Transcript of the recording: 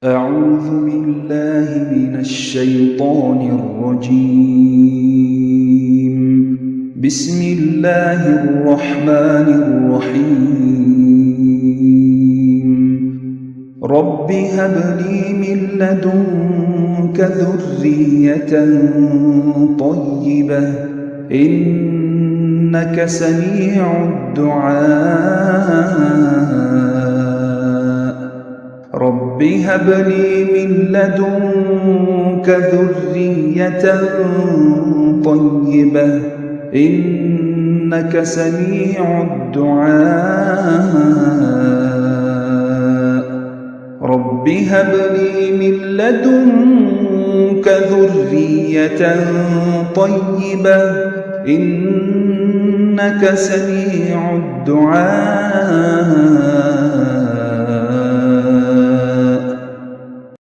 أعوذ بالله من الشيطان الرجيم. بسم الله الرحمن الرحيم. رب هب لي من لدنك ذرية طيبة إنك سميع الدعاء. رب هب لي من لدنك ذرية طيبة إنك سميع الدعاء. رب هب لي من لدنك ذرية طيبة إنك سميع الدعاء.